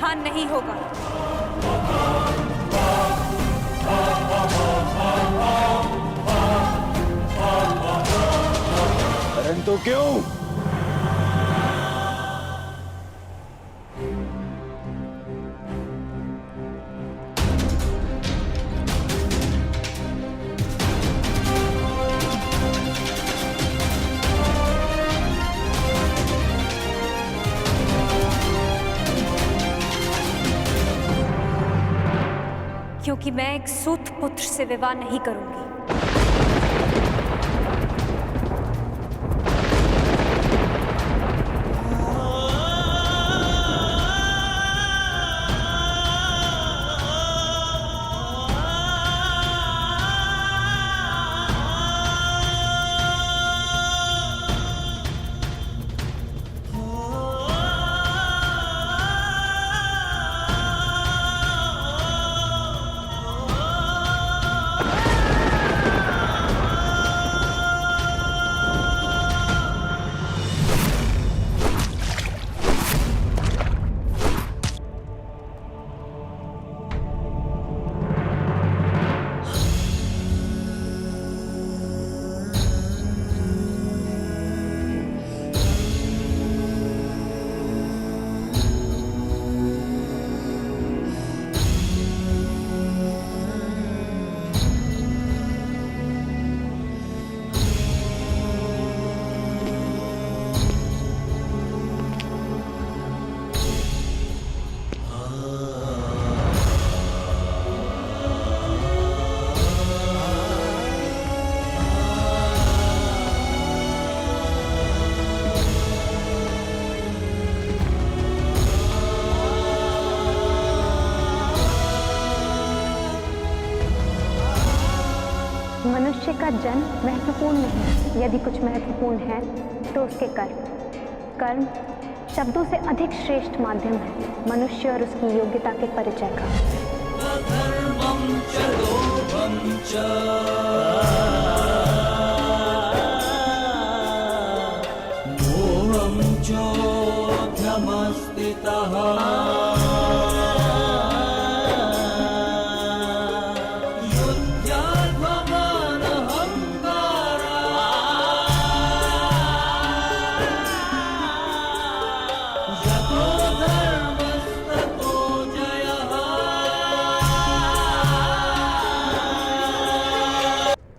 समाधान नहीं होगा। परंतु क्यों? क्योंकि मैं एक सूत पुत्र से विवाह नहीं करूंगी। मनुष्य का जन्म महत्वपूर्ण नहीं, यदि कुछ महत्वपूर्ण है तो उसके कर्म। कर्म शब्दों से अधिक श्रेष्ठ माध्यम है मनुष्य और उसकी योग्यता के परिचय का।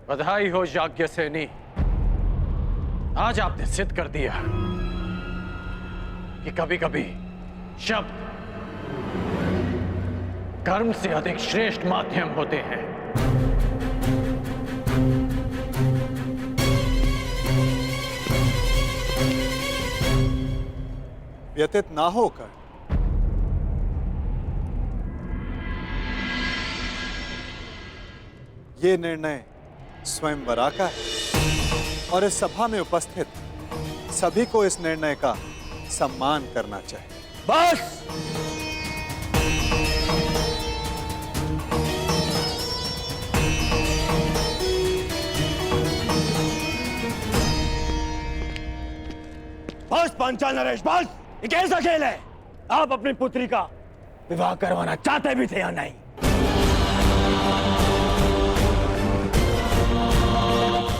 बधाई हो याज्ञसेनी, आज आपने सिद्ध कर दिया कि कभी कभी शब्द कर्म से अधिक श्रेष्ठ माध्यम होते हैं। व्यतीत ना होकर ये निर्णय स्वयंवरा का है और इस सभा में उपस्थित सभी को इस निर्णय का सम्मान करना चाहिए। बस! बस पांचाल नरेश, बस! ये कैसा खेल है? आप अपनी पुत्री का विवाह करवाना चाहते भी थे या नहीं?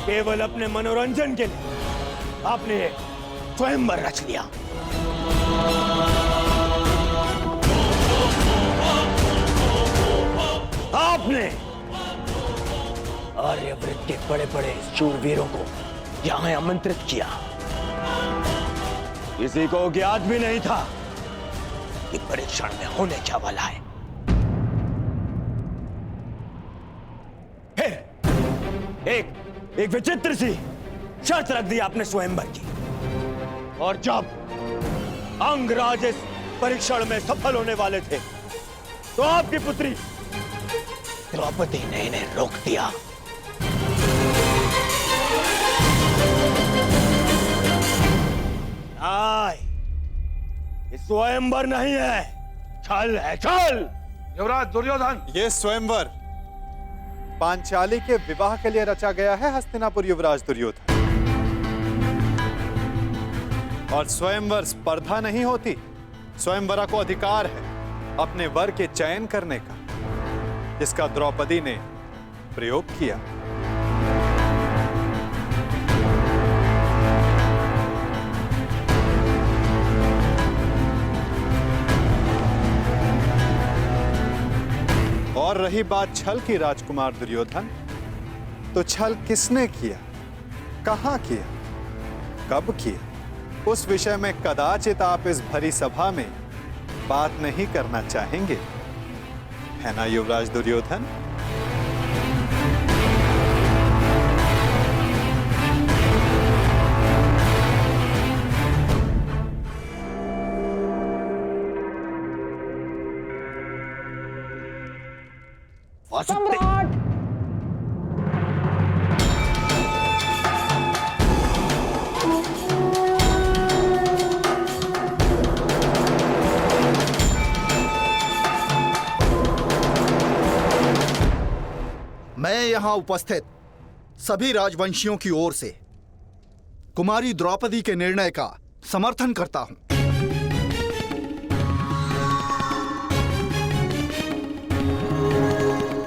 केवल अपने मनोरंजन के लिए आपने स्वयंवर रच लिया। आपने आर्यव्रत के बड़े बड़े शूरवीरों को यहां आमंत्रित किया। किसी को ज्ञात भी नहीं था कि परीक्षण में होने क्या वाला है। फिर एक विचित्र सी शर्त रख दी आपने स्वयंवर की, और जब अंगराज इस परीक्षण में सफल होने वाले थे तो आपकी पुत्री द्रौपदी ने इन्हें रोक दिया। ये स्वयंवर नहीं है, छल है, छल। युवराज दुर्योधन, ये स्वयंवर पांचाली के विवाह के लिए रचा गया है हस्तिनापुर युवराज दुर्योधन। और स्वयंवर स्पर्धा नहीं होती, स्वयंवरा को अधिकार है अपने वर के चयन करने का, जिसका द्रौपदी ने प्रयोग किया। और रही बात छल की राजकुमार दुर्योधन, तो छल किसने किया, कहां किया, कब किया, उस विषय में कदाचित आप इस भरी सभा में बात नहीं करना चाहेंगे, है ना युवराज दुर्योधन? सम्राट! मैं यहां उपस्थित सभी राजवंशियों की ओर से कुमारी द्रौपदी के निर्णय का समर्थन करता हूं।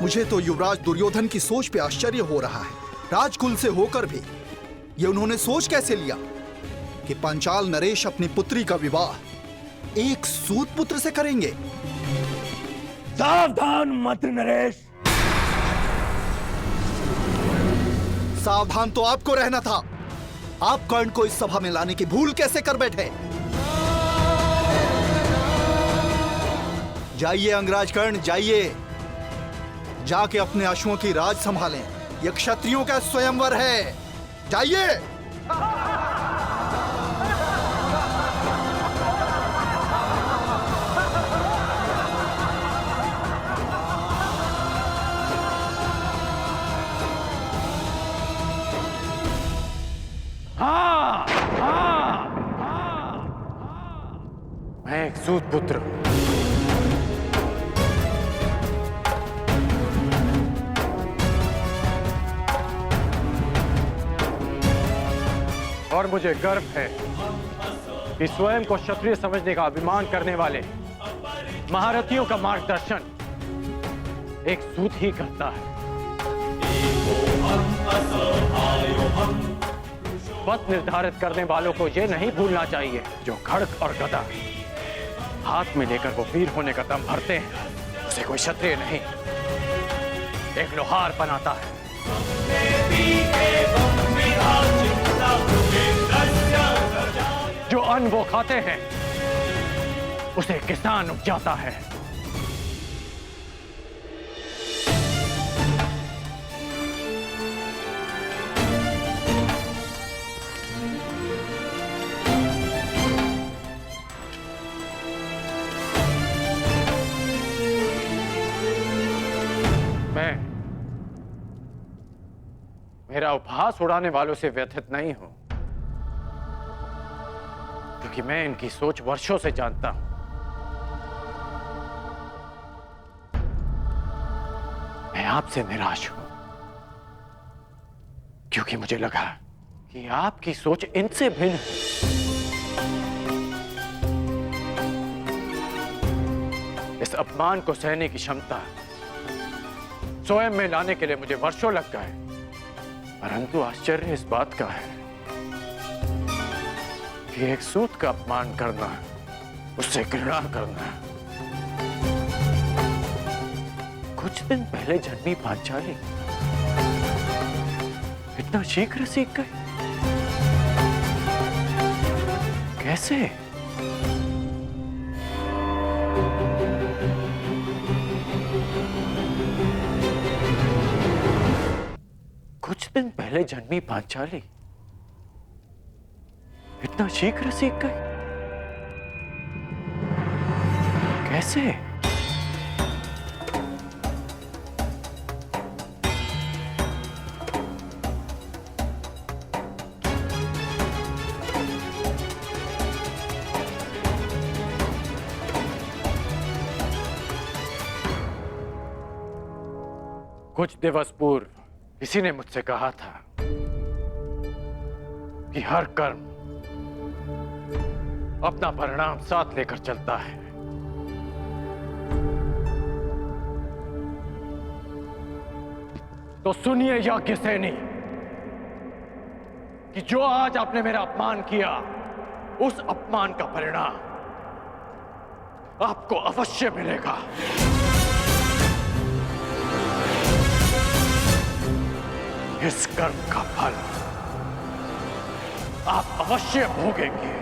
मुझे तो युवराज दुर्योधन की सोच पे आश्चर्य हो रहा है। राजकुल से होकर भी ये उन्होंने सोच कैसे लिया कि पांचाल नरेश अपनी पुत्री का विवाह एक सूत पुत्र से करेंगे। सावधान मंत्री नरेश। सावधान तो आपको रहना था। आप कर्ण को इस सभा में लाने की भूल कैसे कर बैठे? जाइए अंगराज कर्ण, जाइए, जाके अपने अश्वों की राज संभालें। यह क्षत्रियों का स्वयंवर है, जाइए। हाँ, हाँ, हाँ, मैं एक सूत पुत्र हूं। और मुझे गर्व है कि स्वयं को क्षत्रिय समझने का अभिमान करने वाले महारथियों का मार्गदर्शन एक सूत ही करता है। पथ निर्धारित करने वालों को यह नहीं भूलना चाहिए, जो खड्ग और गदा हाथ में लेकर वो वीर होने का दम भरते हैं, उसे कोई क्षत्रिय नहीं, एक लोहार बनाता है। जो अन्न वो खाते हैं उसे किसान उपजाता है। मेरा उपहास उड़ाने वालों से व्यथित नहीं हूं, क्योंकि मैं इनकी सोच वर्षों से जानता हूं। मैं आपसे निराश हूं, क्योंकि मुझे लगा कि आपकी सोच इनसे भिन्न है। इस अपमान को सहने की क्षमता स्वयं में लाने के लिए मुझे वर्षों लग गए, परंतु आश्चर्य इस बात का है कि एक सूत का अपमान करना, उससे घृणा करना। कुछ दिन पहले जन्मी पांचाली इतना शीघ्र सीख गए, कैसे? कुछ दिन पहले जन्मी पांचाली इतना शीघ्र सीख गए, कैसे? कुछ दिवस पूर्व किसी ने मुझसे कहा था कि हर कर्म अपना परिणाम साथ लेकर चलता है। तो सुनिए याज्ञ सेनी कि जो आज आपने मेरा अपमान किया, उस अपमान का परिणाम आपको अवश्य मिलेगा। इस कर्म का फल आप अवश्य भोगेंगे।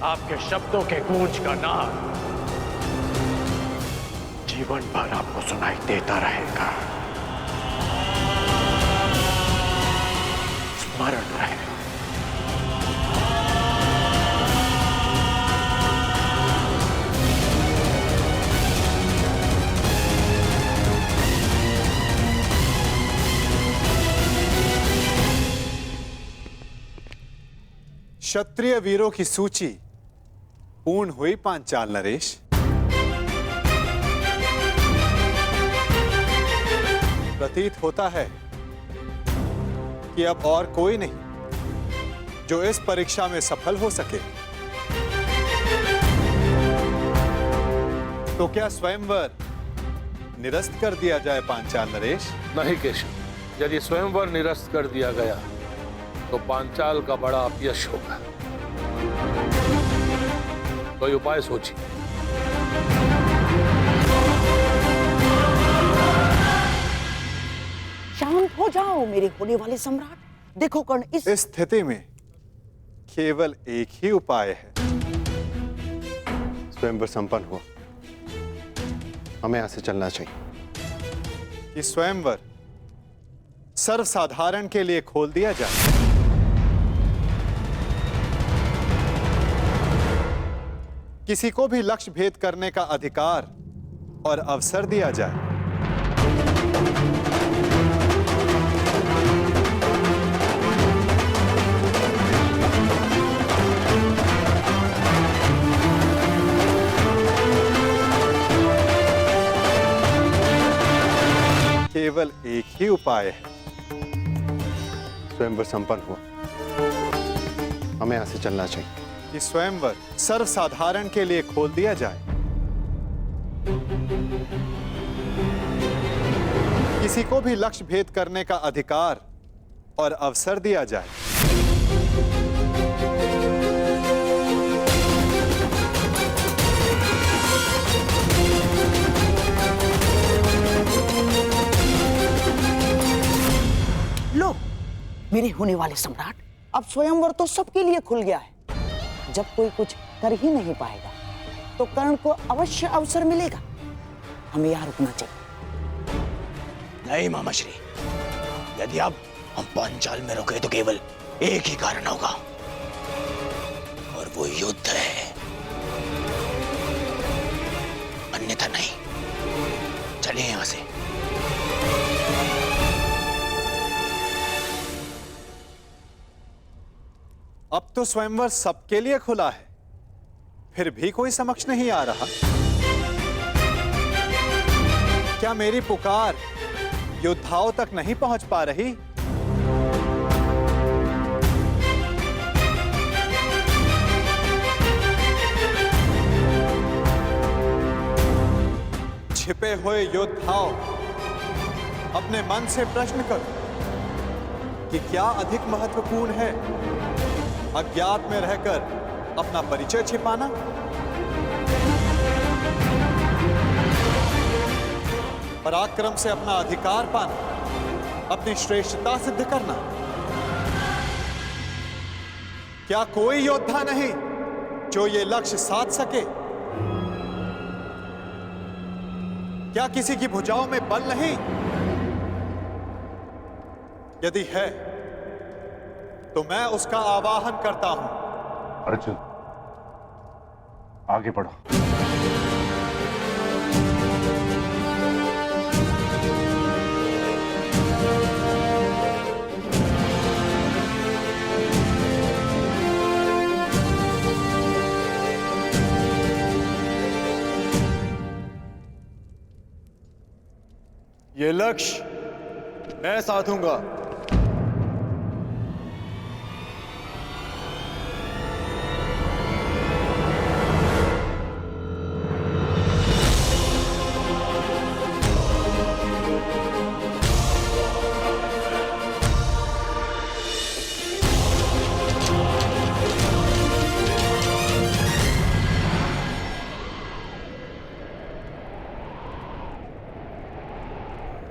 आपके शब्दों के गूंज का नाद जीवन भर आपको सुनाई देता रहेगा। स्मरण रहे। क्षत्रिय वीरों की सूची पूर्ण हुई पांचाल नरेश। प्रतीत होता है कि अब और कोई नहीं जो इस परीक्षा में सफल हो सके। तो क्या स्वयंवर निरस्त कर दिया जाए पांचाल नरेश? नहीं केशव, यदि स्वयंवर निरस्त कर दिया गया तो पांचाल का बड़ा अपयश होगा। कोई उपाय सोचिए। शांत हो जाओ मेरे होने वाले सम्राट। देखो कर्ण, इस स्थिति में केवल एक ही उपाय है। स्वयंवर संपन्न हुआ, हमें यहां से चलना चाहिए। कि स्वयंवर सर्वसाधारण के लिए खोल दिया जाए। किसी को भी लक्ष्य भेद करने का अधिकार और अवसर दिया जाए। केवल एक ही उपाय है। स्वयंवर संपन्न हुआ, हमें यहां से चलना चाहिए। कि स्वयंवर सर्वसाधारण के लिए खोल दिया जाए। किसी को भी लक्ष्य भेद करने का अधिकार और अवसर दिया जाए। लो मेरे होने वाले सम्राट, अब स्वयंवर तो सबके लिए खुल गया है। जब कोई कुछ कर ही नहीं पाएगा तो कर्ण को अवश्य अवसर मिलेगा। हमें यहाँ रुकना चाहिए। नहीं मामा श्री, यदि अब हम पांचाल में रुके तो केवल एक ही कारण होगा, और वो युद्ध है, अन्यथा नहीं। चलिए यहां से। अब तो स्वयंवर सबके लिए खुला है, फिर भी कोई समक्ष नहीं आ रहा। क्या मेरी पुकार योद्धाओं तक नहीं पहुंच पा रही? छिपे हुए योद्धाओं, अपने मन से प्रश्न करो कि क्या अधिक महत्वपूर्ण है, अज्ञात में रहकर अपना परिचय छिपाना, पराक्रम से अपना अधिकार पाना, अपनी श्रेष्ठता सिद्ध करना? क्या कोई योद्धा नहीं जो ये लक्ष्य साध सके? क्या किसी की भुजाओं में बल नहीं? यदि है तो मैं उसका आवाहन करता हूं। अर्जुन, आगे बढ़ो। ये लक्ष्य मैं साधूंगा।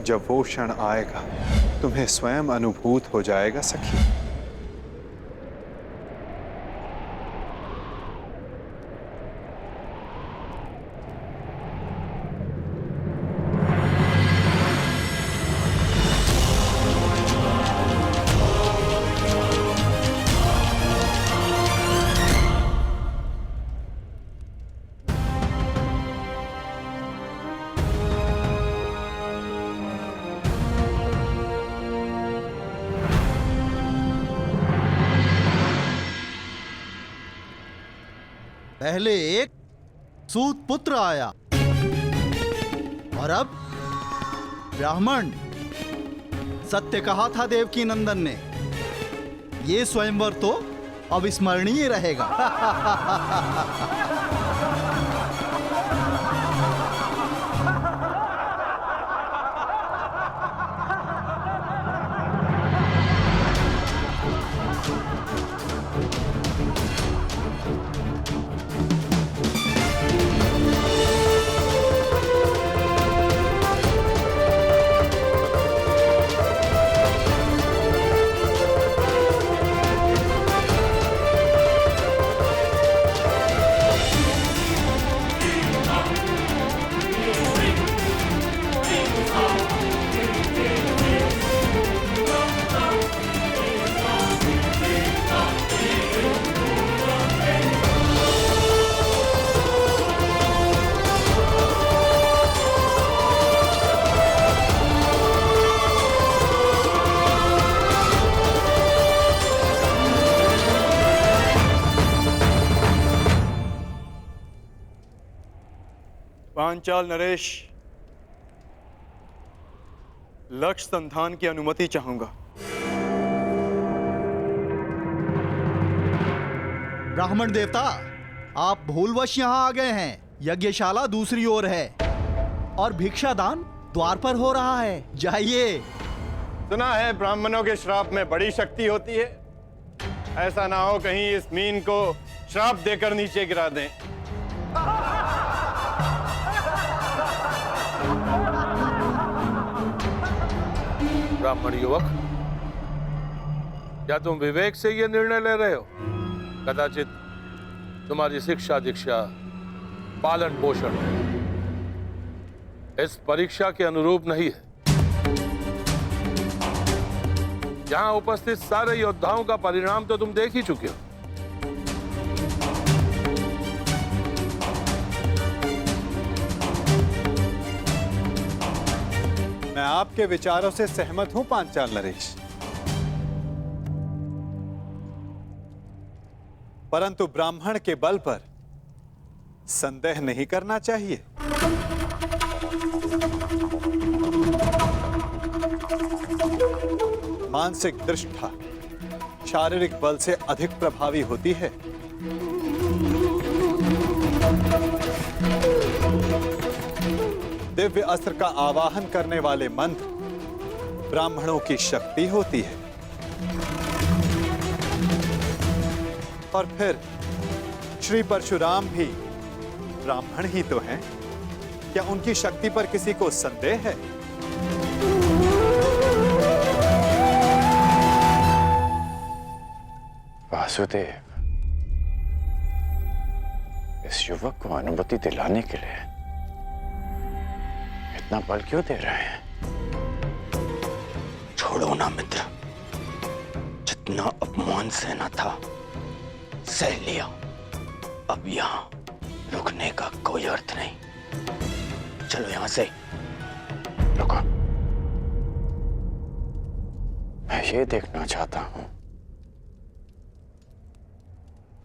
जब वो क्षण आएगा तुम्हें स्वयं अनुभूत हो जाएगा सखी। पहले एक सूत पुत्र आया और अब ब्राह्मण। सत्य कहा था देवकी नंदन ने, ये स्वयंवर तो अविस्मरणीय रहेगा। पांचाल नरेश, लक्ष्य संधान की अनुमति चाहूंगा। ब्राह्मण देवता, आप भूलवश यहाँ आ गए हैं। यज्ञशाला दूसरी ओर है और भिक्षादान द्वार पर हो रहा है। जाइए। सुना है ब्राह्मणों के श्राप में बड़ी शक्ति होती है। ऐसा ना हो कहीं इस मीन को श्राप देकर नीचे गिरा दें। ब्राह्मण युवक, क्या तुम विवेक से यह निर्णय ले रहे हो? कदाचित तुम्हारी शिक्षा दीक्षा पालन पोषण इस परीक्षा के अनुरूप नहीं है। यहां उपस्थित सारे योद्धाओं का परिणाम तो तुम देख ही चुके हो। मैं आपके विचारों से सहमत हूं पांचाल नरेश, परंतु ब्राह्मण के बल पर संदेह नहीं करना चाहिए। मानसिक दृष्टा शारीरिक बल से अधिक प्रभावी होती है। दिव्य अस्त्र का आवाहन करने वाले मंत्र ब्राह्मणों की शक्ति होती है। और फिर श्री परशुराम भी ब्राह्मण ही तो हैं। क्या उनकी शक्ति पर किसी को संदेह है? वासुदेव, इस युवक को अनुमति दिलाने के लिए इतना बल क्यों दे रहे हैं? छोड़ो ना मित्र, जितना अपमान सहना था सह लिया। अब यहां रुकने का कोई अर्थ नहीं। चलो यहां से। रुको, मैं ये देखना चाहता हूं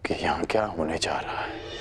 कि यहां क्या होने जा रहा है।